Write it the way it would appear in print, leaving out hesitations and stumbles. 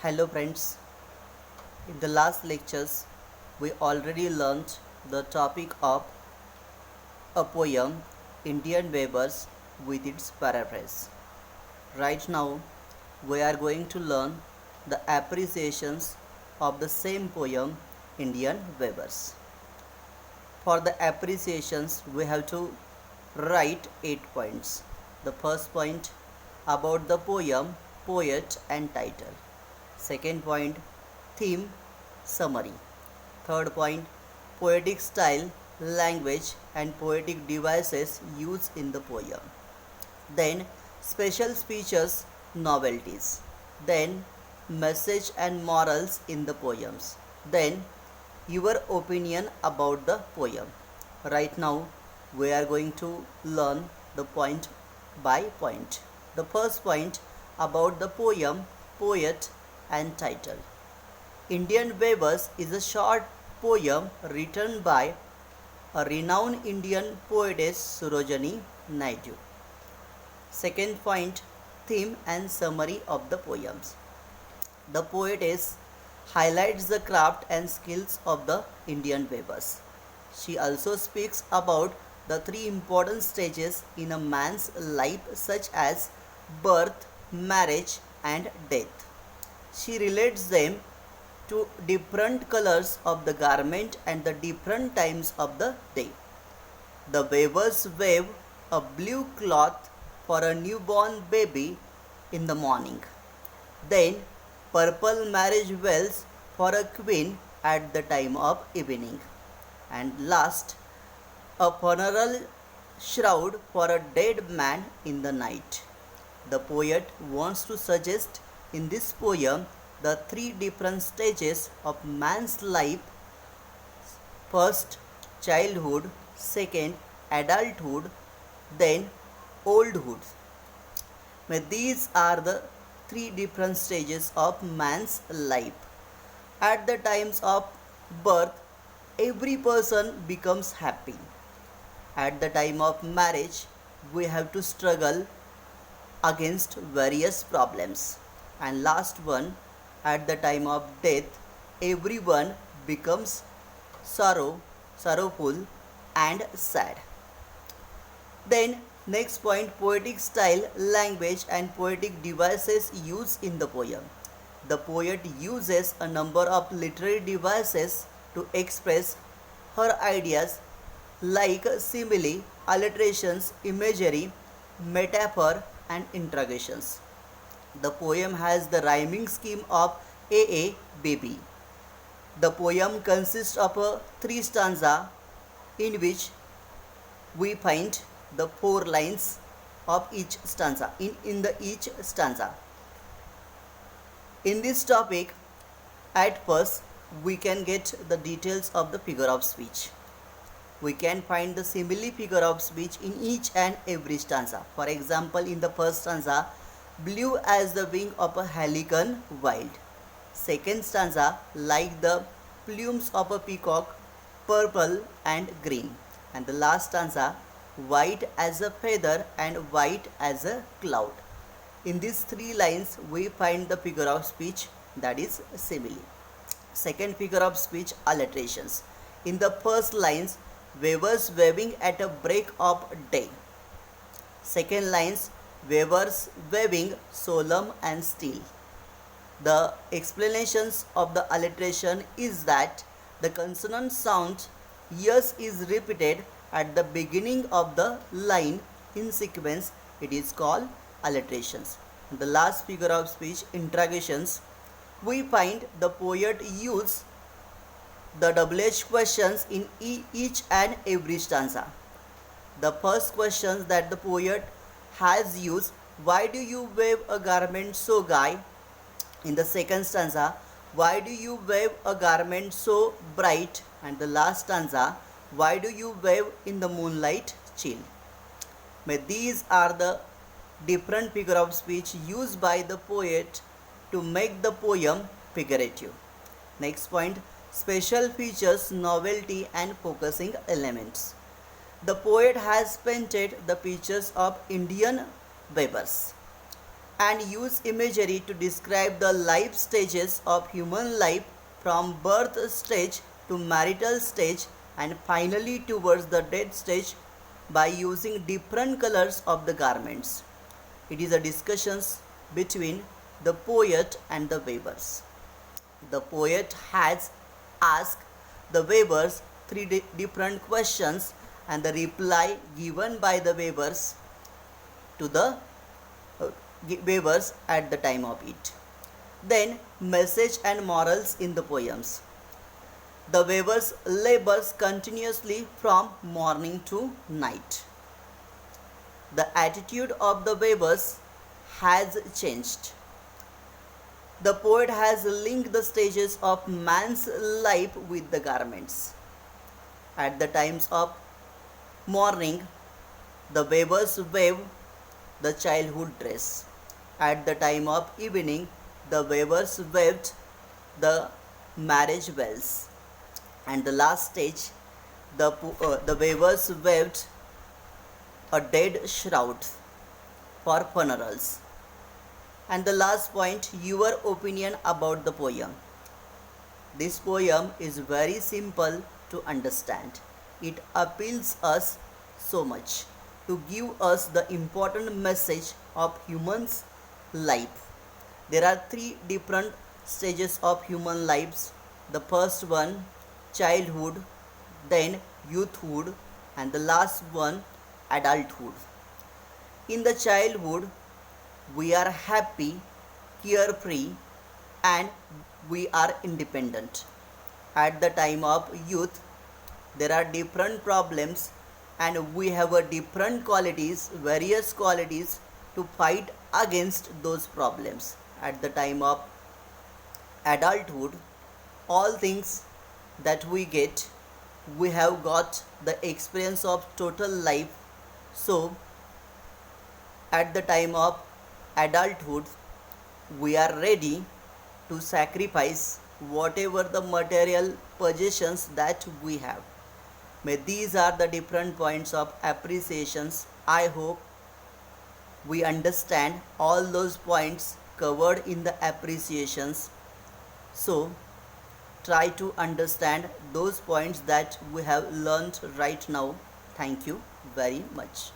Hello friends, in the last lectures we already learned the topic of a poem Indian Weavers with its paraphrase. Right now we are going to learn the appreciations of the same poem Indian Weavers. For the appreciations we have to write 8 points. The first point about the poem, poet and title. Second point, theme, summary. Third point, poetic style, language and poetic devices used in the poem. Then special features, novelties. Then message and morals in the poems. Then your opinion about the poem. Right now we are going to learn the point by point. The first point about the poem, poet and title. Indian Weavers is a short poem written by a renowned Indian poetess Sarojini Naidu. Second point, theme and summary of the poems. The poetess highlights the craft and skills of the Indian weavers. She also speaks about the three important stages in a man's life, such as birth, marriage, and death. She relates them to different colors of the garment and the different times of the day. The weavers weave a blue cloth for a newborn baby in the morning. Then purple marriage veils for a queen at the time of evening. And last, a funeral shroud for a dead man in the night. The poet wants to suggest in this poem the three different stages of man's life. First, childhood, second, adulthood, then oldhood. These are the three different stages of man's life. At the times of birth, every person becomes happy. At the time of marriage, we have to struggle against various problems. And last one, at the time of death, everyone becomes sorrowful and sad. Then next point, poetic style, language and poetic devices used in the poem. The poet uses a number of literary devices to express her ideas like simile, alliterations, imagery, metaphor and interrogations. The poem has the rhyming scheme of AABB. The poem consists of a three stanza in which we find the 4 lines of each stanza in each stanza. In this topic, at first we can get the details of the figure of speech. We can find the simile figure of speech in each and every stanza. For example, in the first stanza, blue as the wing of a helicon wild. Second stanza, like the plumes of a peacock, purple and green. And the last stanza, white as a feather and white as a cloud. In these 3 lines we find the figure of speech, that is simile. Second figure of speech, alliterations. In the first lines, weavers weaving at a break of day. Second lines, weavers weaving solemn and still. The explanations of the alliteration is that the consonant sound yes is repeated at the beginning of the line in sequence. It is called alliterations. And the last figure of speech, interrogations. We find the poet use the WH questions in each and every stanza. The first questions that the poet has used, why do you weave a garment so gay? In the second stanza, why do you weave a garment so bright? And the last stanza, why do you weave in the moonlight chill? These are the different figure of speech used by the poet to make the poem figurative. Next point, special features, novelty and focusing elements. The poet has painted the pictures of Indian weavers. and use imagery to describe the life stages of human life from birth stage to marital stage and finally towards the death stage by using different colors of the garments. It is a discussion between the poet and the weavers. The poet has asked the weavers three different questions and the reply given by the weavers to the weavers at the time of it. Then message and morals in the poems. The weavers labors continuously from morning to night. The attitude of the weavers has changed. The poet has linked the stages of man's life with the garments. At the times of morning, the weavers weave the childhood dress. At the time of evening, the weavers weaved the marriage bells. And the last stage, the weavers weaved a dead shroud for funerals. And the last point, your opinion about the poem. This poem is very simple to understand. It appeals us so much to give us the important message of humans' life. There are three different stages of human lives. The first one, childhood, then youthhood, and the last one, adulthood. In the childhood, we are happy, carefree, and we are independent. At the time of youth, there are different problems and we have a different qualities, various qualities to fight against those problems. At the time of adulthood, all things that we get, we have got the experience of total life. So at the time of adulthood, we are ready to sacrifice whatever the material possessions that we have. May these are the different points of appreciations. I hope we understand all those points covered in the appreciations. So try to understand those points that we have learned right now. Thank you very much.